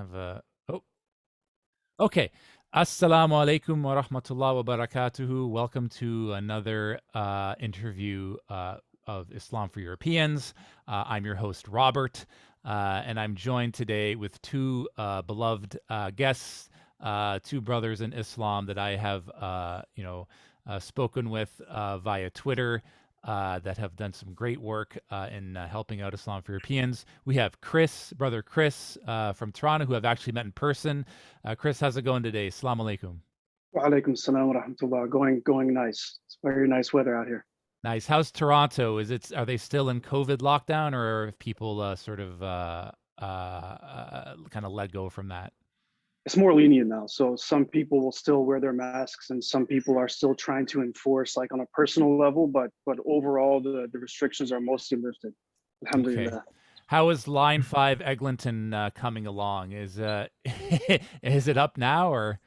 have a. Oh, okay. Assalamu alaikum wa rahmatullah wa barakatuhu. Welcome to another interview of Islam for Europeans. I'm your host, Robert, and I'm joined today with two beloved guests, two brothers in Islam that I have, spoken with via Twitter. That have done some great work in helping out Islam for Europeans. We have brother Kris from Toronto, who I've actually met in person. Kris, how's it going today? Assalamu alaikum. Wa alaikum salam wa rahmatullah. Going nice. It's very nice weather out here. Nice. How's Toronto? Are they still in COVID lockdown, or have people kind of let go from that? It's more lenient now. So some people will still wear their masks and some people are still trying to enforce like on a personal level, but overall the restrictions are mostly lifted. Okay. Alhamdulillah. How is Line 5 Eglinton coming along? Is is it up now, or?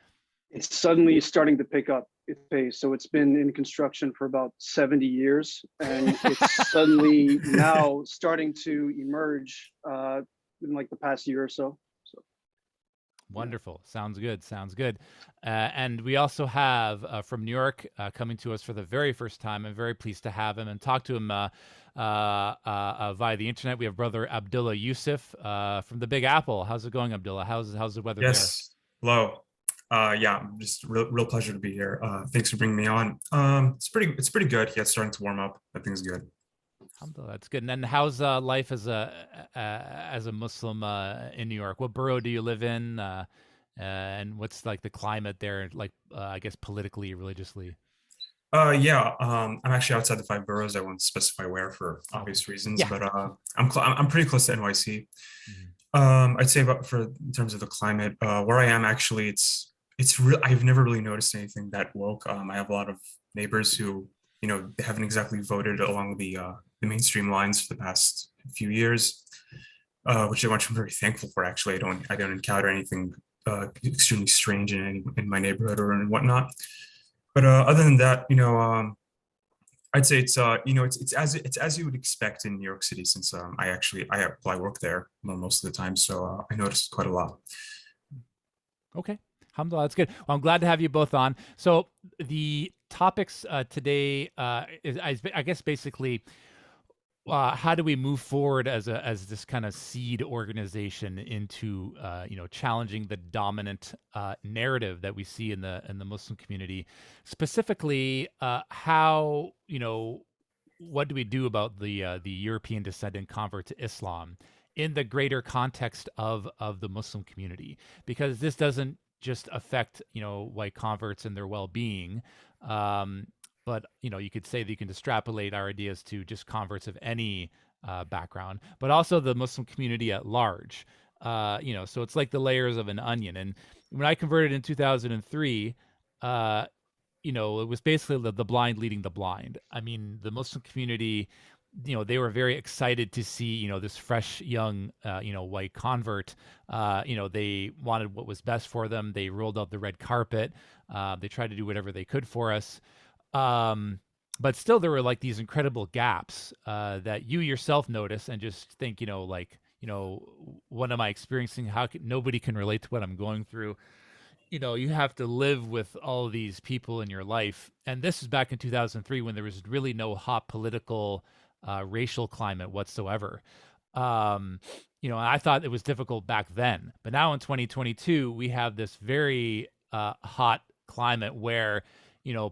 It's suddenly starting to pick up its pace. So it's been in construction for about 70 years and it's suddenly now starting to emerge in like the past year or so. Wonderful. Sounds good. Sounds good. And we also have from New York coming to us for the very first time. I'm very pleased to have him and talk to him via the internet. We have brother Abdullah Yusuf from the Big Apple. How's it going, Abdullah? How's the weather there? Yes. Hello. Yeah, just real pleasure to be here. Thanks for bringing me on. It's pretty good. Yeah, it's starting to warm up. Everything's good. Alhamdulillah, that's good. And then how's life as a Muslim in New York? What borough do you live in? And what's like the climate there, like I guess politically, religiously? Yeah, I'm actually outside the five boroughs. I won't specify where for obvious reasons, Yeah. but I'm pretty close to NYC. I'd say in terms of the climate, where I am actually, it's real. I've never really noticed anything that woke. I have a lot of neighbors who, they haven't exactly voted along the mainstream lines for the past few years, which I'm very thankful for. Actually, I don't encounter anything extremely strange in my neighborhood or in whatnot. But other than that, I'd say it's it's as you would expect in New York City, since I work there most of the time, so I noticed quite a lot. Okay. Alhamdulillah, that's good. Well, I'm glad to have you both on. So the topics today is, I guess, basically how do we move forward as this kind of seed organization into challenging the dominant narrative that we see in the Muslim community, specifically how what do we do about the European descendant convert to Islam in the greater context of the Muslim community, because this doesn't just affect white converts and their well-being, but you could say that you can extrapolate our ideas to just converts of any background, but also the Muslim community at large. So it's like the layers of an onion. And when I converted in 2003, it was basically the blind leading the blind. I mean, the Muslim community, they were very excited to see, this fresh, young, white convert. They wanted what was best for them. They rolled out the red carpet. They tried to do whatever they could for us. But still, there were like these incredible gaps that you yourself notice and just think, what am I experiencing? Nobody can relate to what I'm going through. You have to live with all of these people in your life. And this is back in 2003 when there was really no hot political racial climate whatsoever. I thought it was difficult back then, but now in 2022, we have this very hot climate where,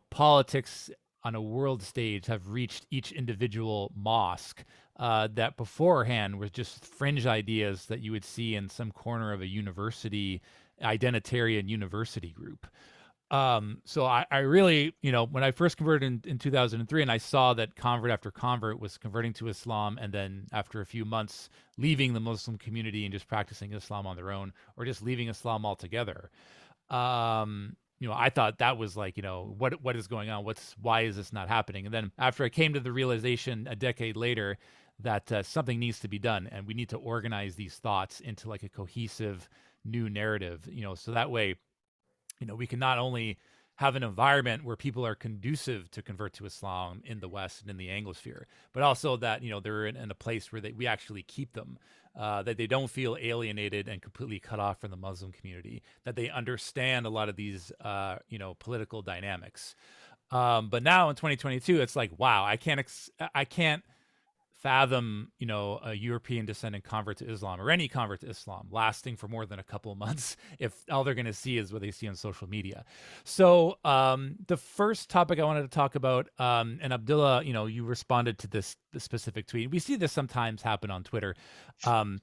politics on a world stage have reached each individual mosque that beforehand was just fringe ideas that you would see in some corner of a identitarian university group. So I really, when I first converted in 2003 and I saw that convert after convert was converting to Islam, and then after a few months leaving the Muslim community and just practicing Islam on their own, or just leaving Islam altogether, I thought that was like, what is going on? Why is this not happening? And then after I came to the realization a decade later that something needs to be done, and we need to organize these thoughts into like a cohesive new narrative, so that way, we can not only have an environment where people are conducive to convert to Islam in the West and in the Anglosphere, but also that, you know, they're in a place where we actually keep them, that they don't feel alienated and completely cut off from the Muslim community, that they understand a lot of these, you know, political dynamics. But now in 2022, it's like, wow, I can't fathom, you know, a European descendant convert to Islam, or any convert to Islam, lasting for more than a couple of months if all they're going to see is what they see on social media. So the first topic I wanted to talk about, and Abdullah, you know, you responded to this specific tweet. We see this sometimes happen on Twitter,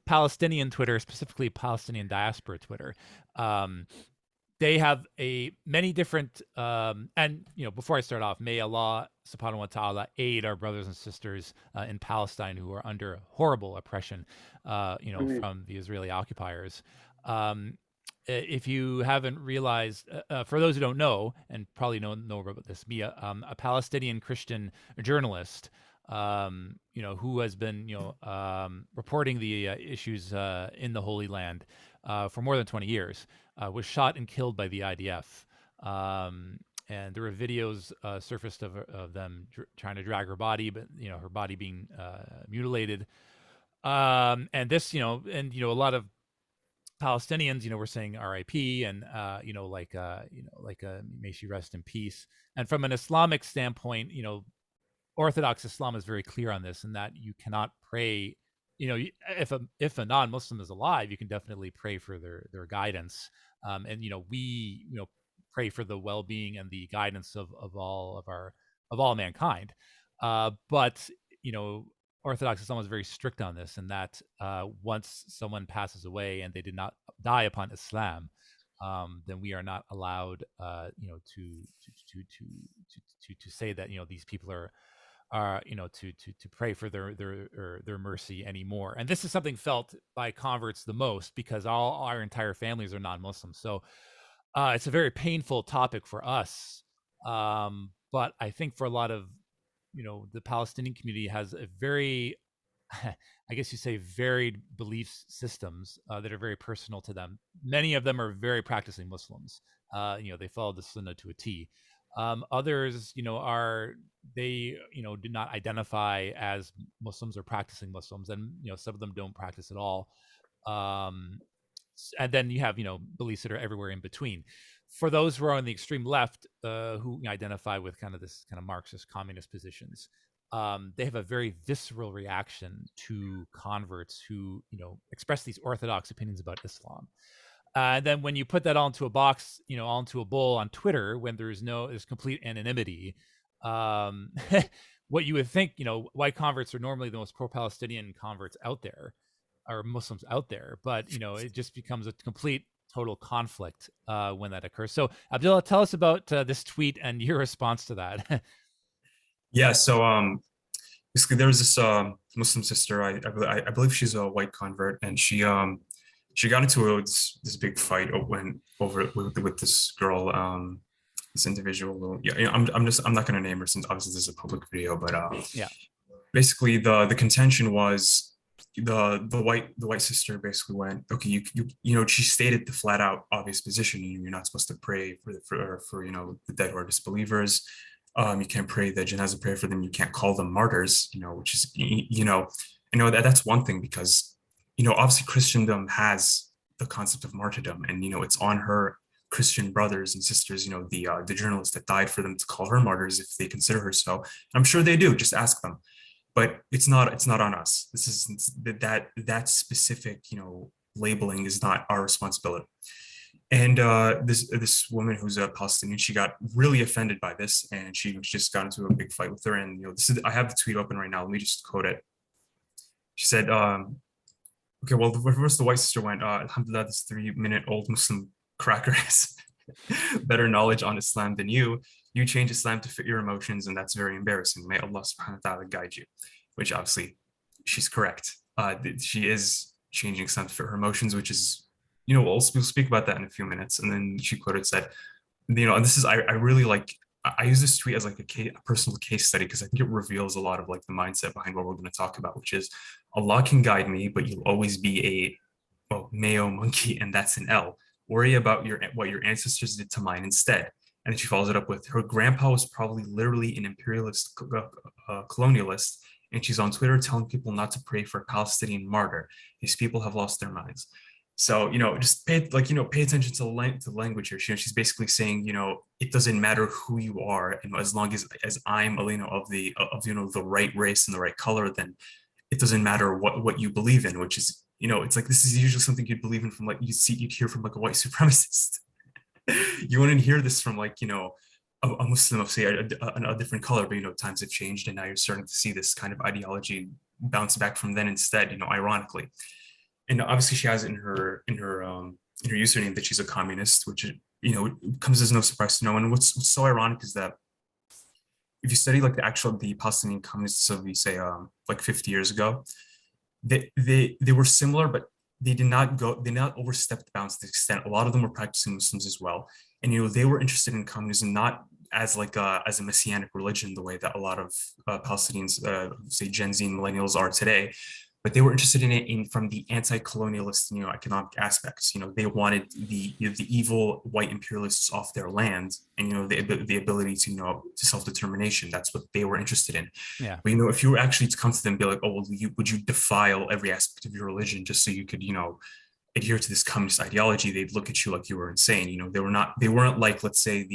Palestinian Twitter, specifically Palestinian diaspora Twitter. They have many different, and, you know, before I start off, may Allah subhanahu wa ta'ala aid our brothers and sisters in Palestine who are under horrible oppression, you know, from the Israeli occupiers. If you haven't realized, for those who don't know, and probably know about this, Mia, a Palestinian Christian journalist, you know, who has been, you know, reporting the issues in the Holy Land for more than 20 years, was shot and killed by the IDF. And there were videos surfaced of them trying to drag her body, but, you know, her body being mutilated. And this, you know, a lot of Palestinians, you know, were saying R.I.P. and, you know, may she rest in peace. And from an Islamic standpoint, you know, Orthodox Islam is very clear on this, in that you cannot pray. You know, if a non-Muslim is alive, you can definitely pray for their guidance, and, you know, we, you know, pray for the well-being and the guidance of all mankind. But, you know, Orthodox Islam is very strict on this, and that once someone passes away and they did not die upon Islam, then we are not allowed, you know, to say that, you know, these people are, you know, to pray for their mercy anymore. And this is something felt by converts the most, because all our entire families are non-Muslim. So it's a very painful topic for us. But I think for a lot of, you know, the Palestinian community has a very, I guess you say, varied belief systems that are very personal to them. Many of them are very practicing Muslims. You know, they follow the Sunnah to a T. Others, you know, you know, do not identify as Muslims or practicing Muslims, and, you know, some of them don't practice at all. And then you have, you know, beliefs that are everywhere in between. For those who are on the extreme left, who identify with kind of this kind of Marxist communist positions, they have a very visceral reaction to converts who, you know, express these orthodox opinions about Islam. And then when you put that all into a box, you know, all into a bowl on Twitter, when there's complete anonymity, what you would think, you know, white converts are normally the most pro-Palestinian converts out there, or Muslims out there, but, you know, it just becomes a complete total conflict when that occurs. So Abdullah, tell us about this tweet and your response to that. Yeah, so basically there was this Muslim sister, I believe she's a white convert, and she got into this big fight with this girl, this individual. Yeah, I'm not going to name her, since obviously this is a public video, but yeah, basically the contention was the white sister basically went, okay, you know, she stated the flat out obvious position: you're not supposed to pray for you know, the dead or disbelievers. You can't pray the janazah prayer for them. You can't call them martyrs. You know, which is, you know, I know that's one thing, because, you know, obviously Christendom has the concept of martyrdom, and, you know, it's on her Christian brothers and sisters, you know, the journalists that died for them, to call her martyrs if they consider her so. I'm sure they do. Just ask them. But it's not on us. This is that specific, you know, labeling is not our responsibility. And this woman who's a Palestinian, she got really offended by this, and she just got into a big fight with her. And, you know, I have the tweet open right now. Let me just quote it. She said, okay, well, first the white sister went, alhamdulillah, this 3-minute-old Muslim cracker has better knowledge on Islam than you. You change Islam to fit your emotions, and that's very embarrassing. May Allah subhanahu wa ta'ala guide you. Which obviously she's correct. She is changing Islam to fit her emotions, which is, you know, we'll speak about that in a few minutes. And then she quoted, said, you know, and this is, I really like, I use this tweet as like a personal case study, because I think it reveals a lot of like the mindset behind what we're going to talk about, which is Allah can guide me, but you'll always be a Mayo monkey, and that's an L. Worry about what your ancestors did to mine instead. And then she follows it up with, her grandpa was probably literally an imperialist colonialist, and she's on Twitter telling people not to pray for a Palestinian martyr. These people have lost their minds. So, just pay attention to language here. She's basically saying, it doesn't matter who you are, as long as I'm, of the right race and the right color, then it doesn't matter what you believe in, which is, it's like, this is usually something you'd believe in from, like, you'd hear from, like, a white supremacist. You wouldn't hear this from, like, a Muslim of, say, a different color, but times have changed, and now you're starting to see this kind of ideology bounce back from then instead, ironically. And obviously she has it in her username that she's a communist, which comes as no surprise to no one. And what's so ironic is that if you study, like, the Palestinian communists of, we say, like 50 years ago, they were similar, but they did not overstep the bounds to the extent. A lot of them were practicing Muslims as well, and they were interested in communism not as as a messianic religion, the way that a lot of Palestinians, say Gen Z and millennials, are today, but they were interested in it from the anti-colonialist, economic aspects. They wanted the evil white imperialists off their land, and the ability to to self-determination. That's what they were interested in. Yeah. But if you were actually to come to them and be like, oh, well, would you defile every aspect of your religion just so you could adhere to this communist ideology? They'd look at you like you were insane. They weren't like, let's say,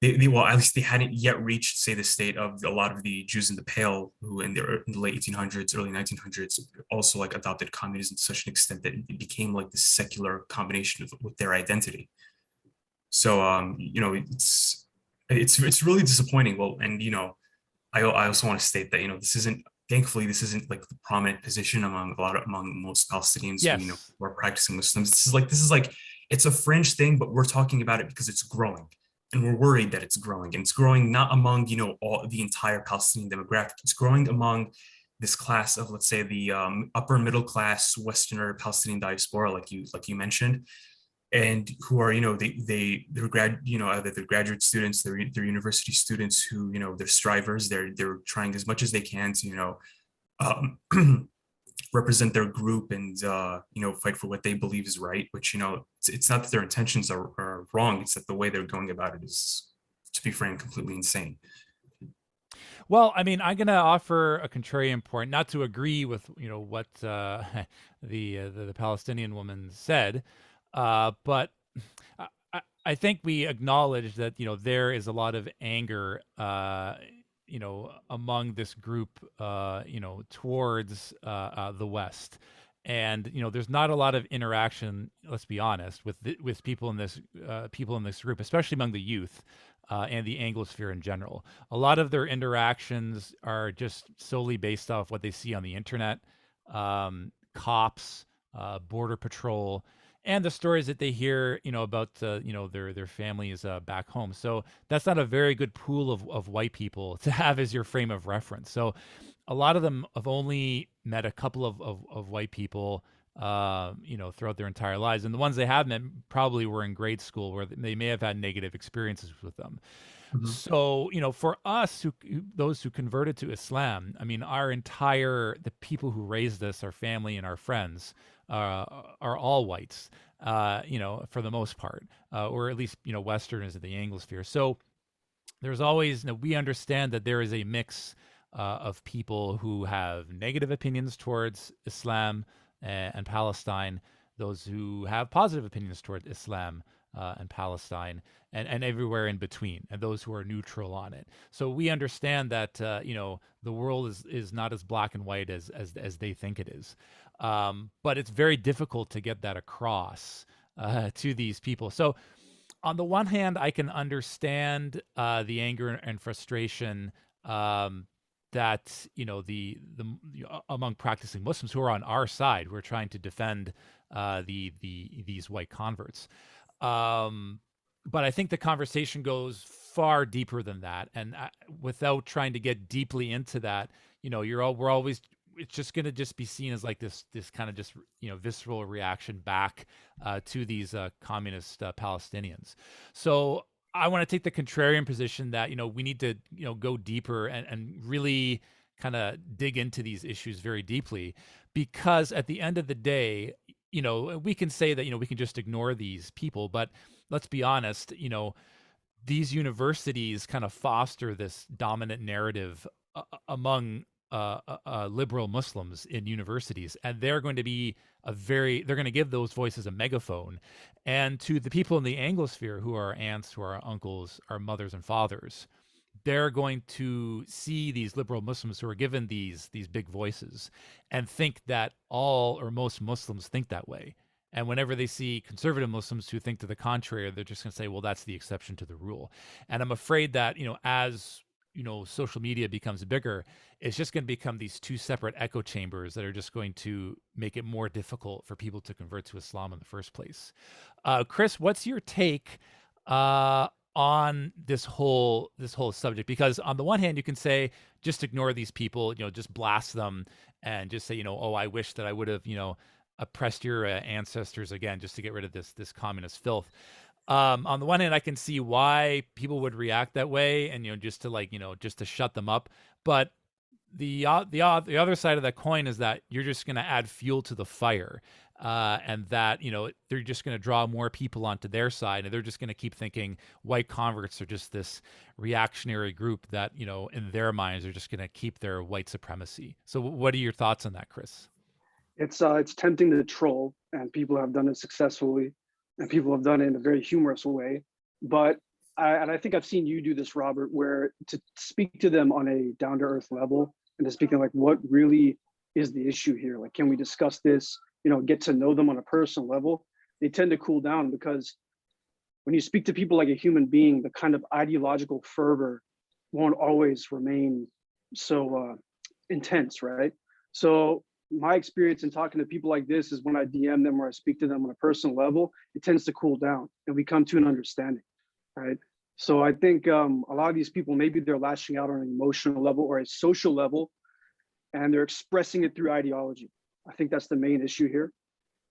well, at least they hadn't yet reached, say, the state of a lot of the Jews in the Pale, who in the late 1800s, early 1900s, also, like, adopted communism to such an extent that it became like this secular combination with their identity. So, it's really disappointing. Well, and I also want to state that thankfully this isn't like the prominent position among most Palestinians Yes. who are practicing Muslims. This is like it's a fringe thing, but we're talking about it because it's growing. And we're worried that it's growing, and it's growing not among all the entire Palestinian demographic. It's growing among this class of, let's say, the upper middle class Westerner Palestinian diaspora, like you mentioned, and who are either they're graduate students, they're university students who they're strivers. They're trying as much as they can to represent their group and fight for what they believe is right, which it's not that their intentions are wrong, it's that the way they're going about it is, to be frank, completely insane. Well, I mean, I'm going to offer a contrarian point, not to agree with what the Palestinian woman said, but I think we acknowledge that there is a lot of anger among this group, towards the West. And there's not a lot of interaction. Let's be honest, with people in this group, especially among the youth and the Anglosphere in general. A lot of their interactions are just solely based off what they see on the internet, cops, border patrol, and the stories that they hear, about their families back home. So that's not a very good pool of white people to have as your frame of reference. So a lot of them have only met a couple of white people, throughout their entire lives, and the ones they have met probably were in grade school, where they may have had negative experiences with them. Mhm. So, for us, those who converted to Islam, I mean, the people who raised us, our family and our friends, are all whites, for the most part, or at least, Westerners of the Anglosphere. So there's always, we understand that there is a mix of people who have negative opinions towards Islam and Palestine, those who have positive opinions toward Islam and Palestine, and everywhere in between, and those who are neutral on it. So we understand that the world is not as black and white as they think it is, but it's very difficult to get that across to these people. So on the one hand, I can understand the anger and frustration that among practicing Muslims who are on our side, who are trying to defend these white converts. But I think the conversation goes far deeper than that, and without trying to get deeply into that, we're always, it's just going to just be seen as like this kind of just visceral reaction back to these communist Palestinians. So I want to take the contrarian position that we need to go deeper and really kind of dig into these issues very deeply, because at the end of the day, we can say that, we can just ignore these people, but let's be honest, these universities kind of foster this dominant narrative among liberal Muslims in universities, and they're going to be they're going to give those voices a megaphone. And to the people in the Anglosphere who are our aunts, who are our uncles, our mothers and fathers, they're going to see these liberal Muslims who are given these big voices and think that all or most Muslims think that way. And whenever they see conservative Muslims who think to the contrary, they're just going to say, well, that's the exception to the rule. And I'm afraid that, as social media becomes bigger, it's just going to become these two separate echo chambers that are just going to make it more difficult for people to convert to Islam in the first place. Kris, what's your take on this whole subject? Because on the one hand, you can say just ignore these people, just blast them and just say, oh, I wish that I would have, oppressed your ancestors again, just to get rid of this communist filth. On the one hand, I can see why people would react that way, and just to just to shut them up. But the other side of that coin is that you're just going to add fuel to the fire, and that they're just going to draw more people onto their side, and they're just going to keep thinking white converts are just this reactionary group that in their minds are just going to keep their white supremacy. So, what are your thoughts on that, Kris? It's tempting to troll, and people have done it successfully, and people have done it in a very humorous way. But I think I've seen you do this, Robert, where to speak to them on a down-to-earth level and to speak to them like, what really is the issue here? Like, can we discuss this? Get to know them on a personal level. They tend to cool down, because when you speak to people like a human being, the kind of ideological fervor won't always remain so intense, right? So my experience in talking to people like this is when I DM them or I speak to them on a personal level, it tends to cool down and we come to an understanding, right? So I think a lot of these people, maybe they're lashing out on an emotional level or a social level, and they're expressing it through ideology. I think that's the main issue here.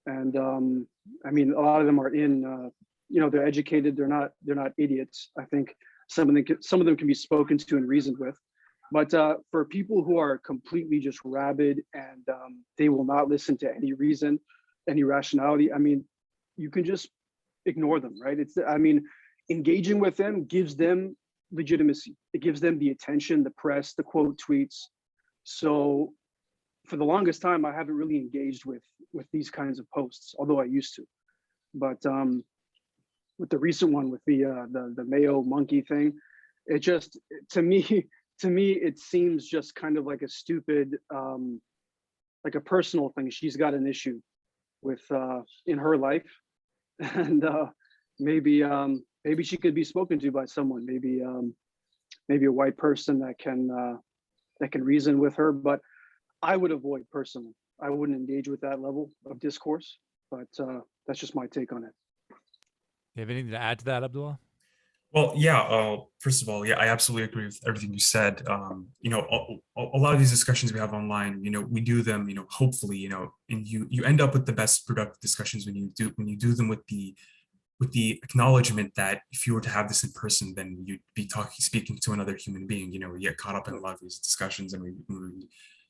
And I mean, a lot of them are they're educated. They're not idiots. I think some of them can be spoken to and reasoned with. But for people who are completely just rabid and they will not listen to any reason, any rationality, I mean, you can just ignore them, right? Engaging with them gives them legitimacy. It gives them the attention, the press, the quote tweets. So for the longest time, I haven't really engaged with these kinds of posts, although I used to. But with the recent one with the Mayo monkey thing, it just, to me, it seems just kind of like a stupid, like a personal thing. She's got an issue with in her life, and maybe she could be spoken to by someone, maybe a white person that can reason with her. But I would avoid personally. I wouldn't engage with that level of discourse. But that's just my take on it. You have anything to add to that, Abdullah? Well, yeah. First of all, yeah, I absolutely agree with everything you said. A lot of these discussions we have online, we do them, hopefully, and you end up with the best productive discussions when you do them with the acknowledgement that if you were to have this in person, then you'd be speaking to another human being. We get caught up in a lot of these discussions, and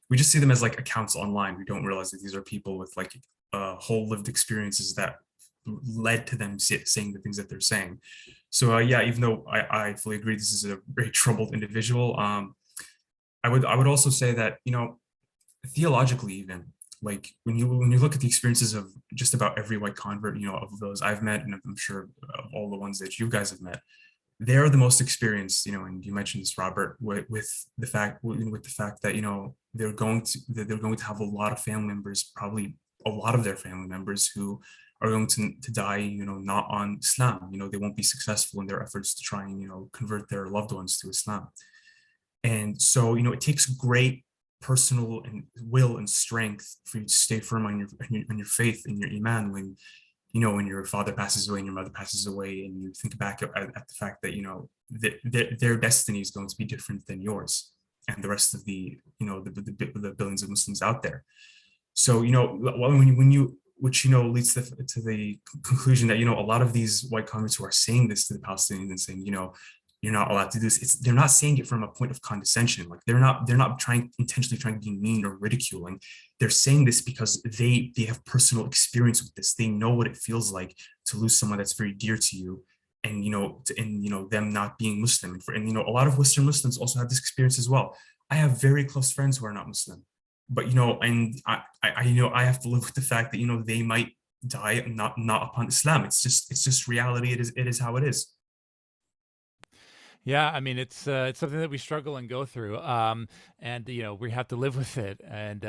we just see them as like accounts online. We don't realize that these are people with like whole lived experiences that led to them saying the things that they're saying. So yeah, even though I fully agree this is a very troubled individual, I would also say that theologically, even like when you look at the experiences of just about every white convert, of those I've met, and I'm sure of all the ones that you guys have met, they're the most experienced, and you mentioned this, Robert, with the fact that they're going to have a lot of family members, probably a lot of their family members who are going to die, not on Islam. They won't be successful in their efforts to try and convert their loved ones to Islam. And so it takes great personal and will and strength for you to stay firm on your faith and your iman when when your father passes away and your mother passes away, and you think back at the fact that their destiny is going to be different than yours and the rest of the the billions of Muslims out there. So which leads to the conclusion that a lot of these white converts who are saying this to the Palestinians and saying you're not allowed to do this. They're not saying it from a point of condescension. Like they're not trying intentionally trying to be mean or ridiculing. They're saying this because they have personal experience with this. They know what it feels like to lose someone that's very dear to you, and them not being Muslim. And a lot of Western Muslims also have this experience as well. I have very close friends who are not Muslim, but and I have to live with the fact that they might die not upon Islam. It's just reality. It is how it is. Yeah, I mean it's something that we struggle and go through, and we have to live with it, and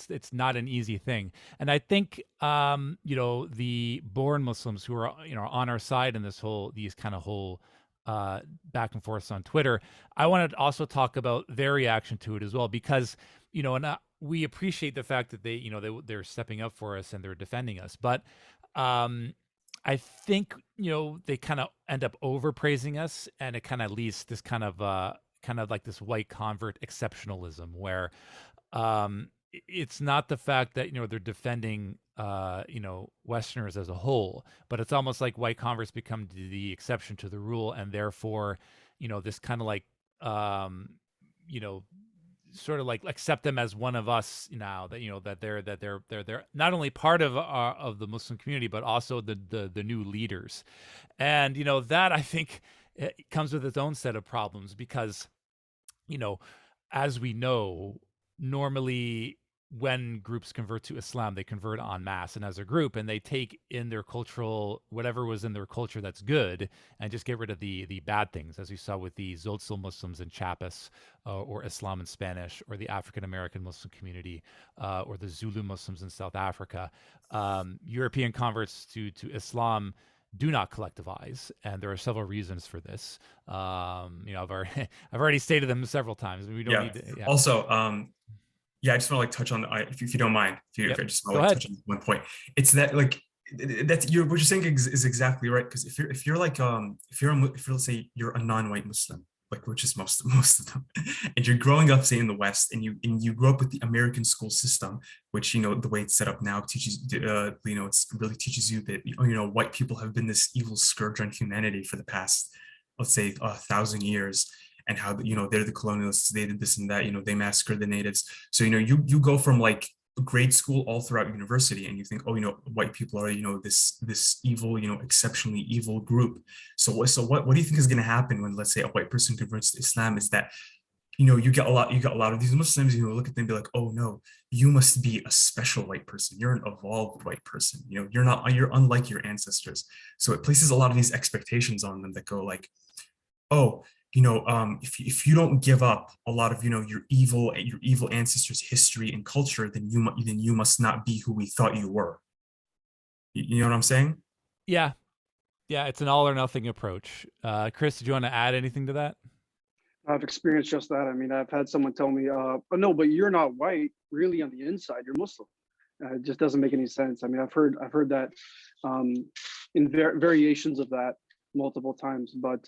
it's not an easy thing. And I think the born Muslims who are on our side in these kind of whole back and forths on Twitter, I want to also talk about their reaction to it as well, because and we appreciate the fact that they're stepping up for us and they're defending us, but um, I think, they kind of end up overpraising us, and it kind of leads to this kind of like this white convert exceptionalism where it's not the fact that, they're defending Westerners as a whole, but it's almost like white converts become the exception to the rule, and therefore, this kind of like you know sort of like accept them as one of us now, that they're not only part of the Muslim community, but also the new leaders. And that, I think, it comes with its own set of problems, because you know as we know, normally when groups convert to Islam, they convert en masse and as a group, and they take in their cultural, whatever was in their culture that's good, and just get rid of the bad things, as we saw with the Zotzel Muslims in Chiapas, or Islam in Spanish, or the African American Muslim community, or the Zulu Muslims in South Africa. European converts to Islam do not collectivize, and there are several reasons for this. I've already I've already stated them several times. We don't Yeah. need to. Yeah. Also, yeah, I just want to like touch on, if you don't mind, Yep. if I just want Go to like ahead. touch on one point. It's that like that's what you're saying is exactly right. Because if you're like if you're, let's say you're a non-white Muslim, like, which is most of them, and you're growing up, say, in the West, and you grew up with the American school system, which the way it's set up now teaches it's really teaches you that white people have been this evil scourge on humanity for the past, let's say, 1,000 years, and how they're the colonialists, they did this and that, they massacred the natives. So you go from like grade school all throughout university, and you think, oh, white people are this evil, exceptionally evil group. So what do you think is going to happen when, let's say, a white person converts to Islam? Is that you get a lot of these Muslims, look at them and be like, oh no, you must be a special white person, you're an evolved white person, you're unlike your ancestors. So it places a lot of these expectations on them that go like, oh, if you don't give up a lot of your evil ancestors' history and culture, then you must not be who we thought you were. You know what I'm saying? Yeah. Yeah. It's an all or nothing approach. Kris, did you want to add anything to that? I've experienced just that. I mean, I've had someone tell me, "Oh no, but you're not white. Really, on the inside, you're Muslim." It just doesn't make any sense. I mean, I've heard that um, in variations of that multiple times. But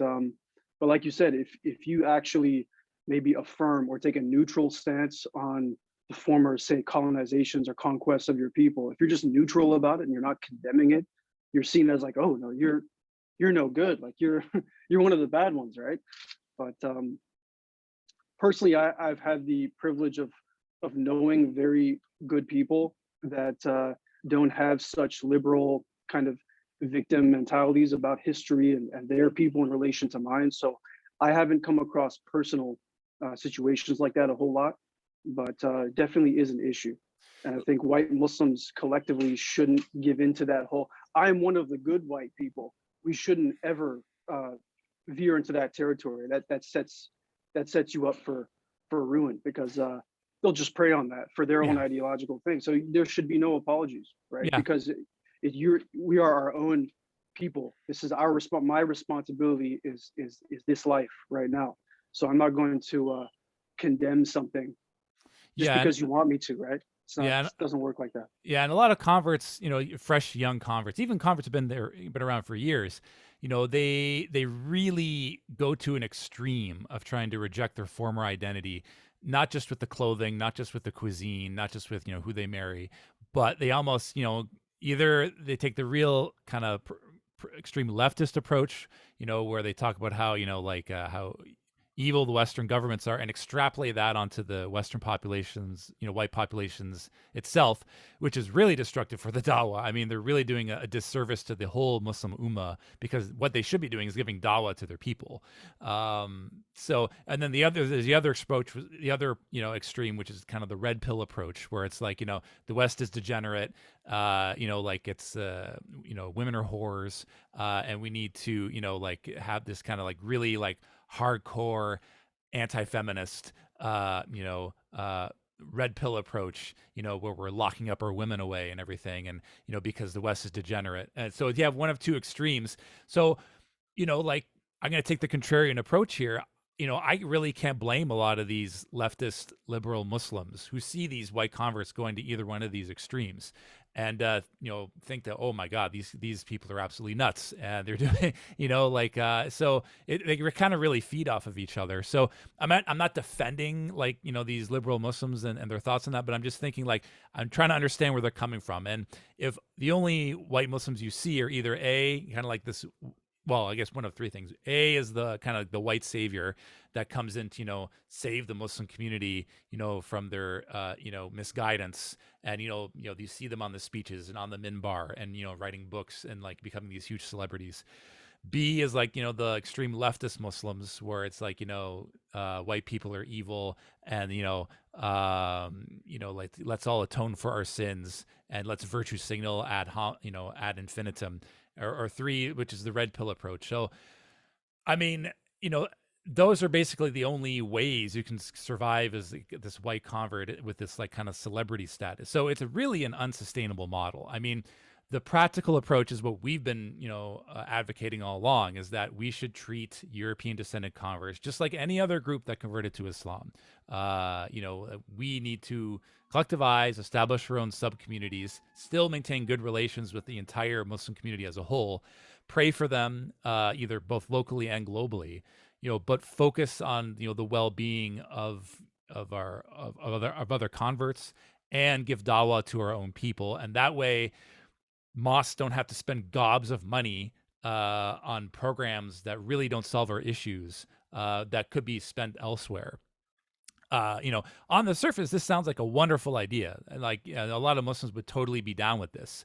like you said, if you actually maybe affirm or take a neutral stance on the former, say, colonizations or conquests of your people, if you're just neutral about it and you're not condemning it, you're seen as like, oh no, you're no good. Like you're you're one of the bad ones, right? But personally, I've had the privilege of knowing very good people that don't have such liberal kind of victim mentalities about history and their people in relation to mine. So I haven't come across personal situations like that a whole lot, but definitely is an issue. And I think white Muslims collectively shouldn't give into that whole "I'm one of the good white people." We shouldn't ever veer into that territory. That sets you up for ruin, because they'll just prey on that for their own Yeah. ideological thing. So there should be no apologies, right? Yeah. Because we are our own people. This is our my responsibility is this life right now. So I'm not going to condemn something just Yeah. And, because you want me to, right? It's not, yeah. it doesn't work like that. Yeah, and a lot of converts, fresh young converts, even converts have been around for years. They really go to an extreme of trying to reject their former identity, not just with the clothing, not just with the cuisine, not just with who they marry, but they almost either they take the real kind of extreme leftist approach, where they talk about how, how evil the Western governments are, and extrapolate that onto the Western populations, white populations itself, which is really destructive for the dawah. I mean, they're really doing a disservice to the whole Muslim ummah, because what they should be doing is giving dawah to their people. And then there's the other approach, the other, extreme, which is kind of the red pill approach, where it's like, the West is degenerate, like it's, women are whores, and we need to, have this kind of like really like hardcore anti-feminist, red pill approach, where we're locking up our women away and everything. And, because the West is degenerate. And so you have one of two extremes. So, like, I'm going to take the contrarian approach here. I really can't blame a lot of these leftist liberal Muslims who see these white converts going to either one of these extremes, and think that, oh my God, these people are absolutely nuts, and they're doing, so they kind of really feed off of each other. So I'm not defending like these liberal Muslims and their thoughts on that, but I'm just thinking, like, I'm trying to understand where they're coming from, and if the only white Muslims you see are either kind of like this. Well, I guess one of three things. A is the kind of the white savior that comes in to, save the Muslim community, from their, misguidance. And, you see them on the speeches and on the minbar and, writing books and like becoming these huge celebrities. B is like, the extreme leftist Muslims, where it's like, white people are evil, and, like, let's all atone for our sins and let's virtue signal ad infinitum. Or three, which is the red pill approach. So, I mean, those are basically the only ways you can survive as this white convert with this like kind of celebrity status. So it's really an unsustainable model. I mean, the practical approach is what we've been, advocating all along, is that we should treat European descended converts just like any other group that converted to Islam. We need to collectivize, establish our own sub-communities, still maintain good relations with the entire Muslim community as a whole, pray for them, either both locally and globally, but focus on, the well-being of other converts, and give dawah to our own people. And that way, mosques don't have to spend gobs of money on programs that really don't solve our issues, that could be spent elsewhere. On the surface, this sounds like a wonderful idea. Like, a lot of Muslims would totally be down with this.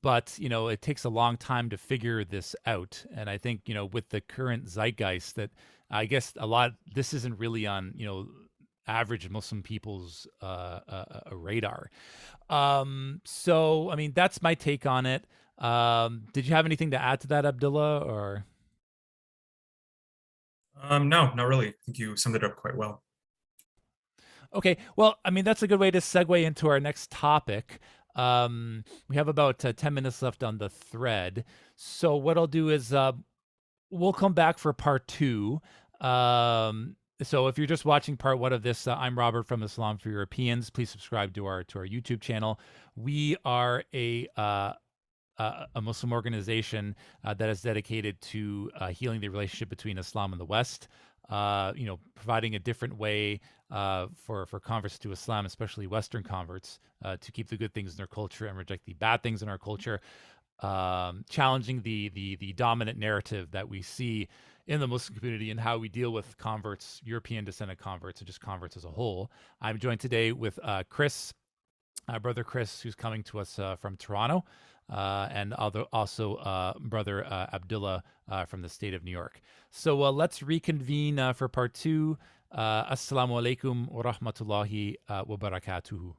But, it takes a long time to figure this out. And I think, with the current zeitgeist, that I guess this isn't really on, average Muslim people's radar. So, I mean, that's my take on it. Did you have anything to add to that, Abdullah, or? No, not really. I think you summed it up quite well. Okay, well, I mean, that's a good way to segue into our next topic. We have about 10 minutes left on the thread. So what I'll do is we'll come back for part 2. So if you're just watching part 1 of this, I'm Robert from Islam for Europeans. Please subscribe to our YouTube channel. We are a Muslim organization that is dedicated to healing the relationship between Islam and the West, providing a different way for converts to Islam, especially Western converts, to keep the good things in their culture and reject the bad things in our culture, challenging the dominant narrative that we see in the Muslim community and how we deal with converts, European descended converts, and just converts as a whole. I'm joined today with Kris, brother Kris, who's coming to us from Toronto, and also brother Abdullah from the state of New York. So let's reconvene for part 2. Assalamu alaikum wa rahmatullahi wa barakatuhu.